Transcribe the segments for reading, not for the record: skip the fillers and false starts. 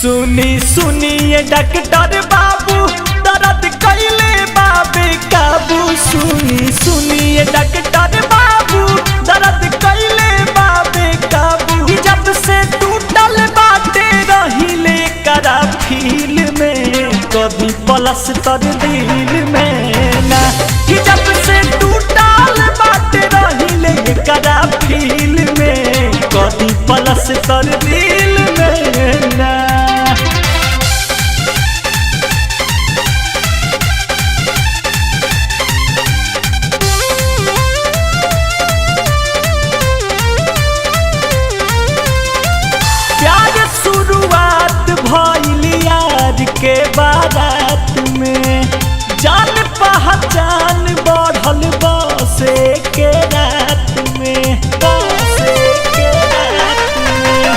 सुनी सुनिए डॉक्टर बाबू दर्द कैले बाबे काबू। सुनी सुनिए डॉक्टर बाबू दर्द कैले बाबे काबू। जब से टूटल बाटे रहिले करा फील में कभी पलस्तर दिल में ना। कि जब से टूटल बाटे रहिले करा फील में कभी पलस्तर दिल में ना। शुरुआत भइल यार के बारात में जान पहचान बढ़ल बसे के रात में। बसे के रात में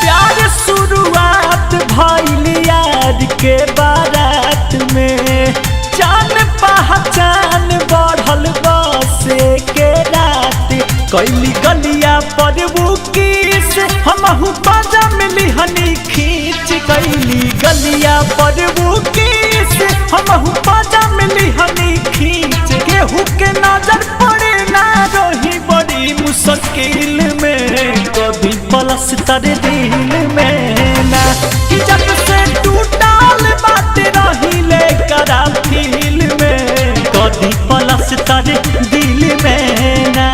प्यार शुरुआत भइल यार के बारात में जान पहचान बढ़ल बसे के रात। कैली गलिया पर वो किस हमहु बाजा मिली हनी खींच। कैली गलिया पर वो किस हमहु बाजा मिली हनी खींच। केहू के नजर पड़े ना रही बड़ी मुश्किल में कभी पलस्तर दिल में ना। कि जब से टूटल बात रहिले करा फील में कभी पलस्तर दिल में ना।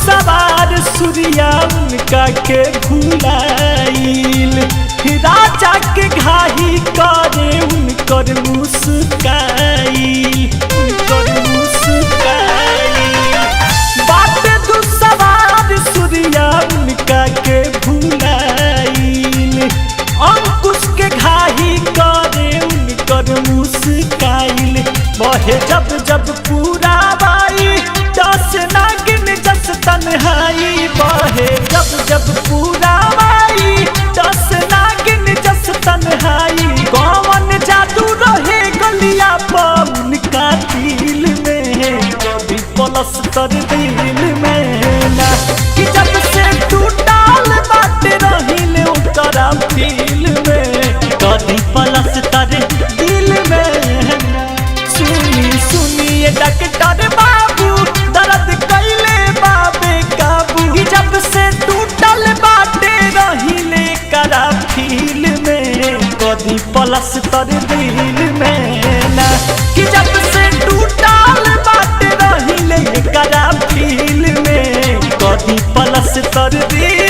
सवार सूर्या उनका के भुलाइल राजा के घाही करे उनकर मुस्काइल। उनकर मुस्काइल बात दू सवार सूर्या उनका के भुलाइल। अंकुश के घाही करे उनकर मुस्काइल। बहे जब जब पूरा बाई दस नागिन जस तन्हाई। बहे जब जब पूरा आई दस नागिन जस तन्हाई। कौन जादू रहे गलिया पवन का दिल में कभी पलस्तर दिल में ना। कि जब से टूटल बात रहिले उतरा फील में कभी पलस्तर दिल में ना। सुनी सुनिए डॉक्टर बाबू दर्द कैले बाबे काबू। जब से टूटल बाटे रहिले करा फील में कभी पलस्तर दिल में ना। कि जब से टूटल बाटे रहिले करा फील में कभी पलस्तर दिल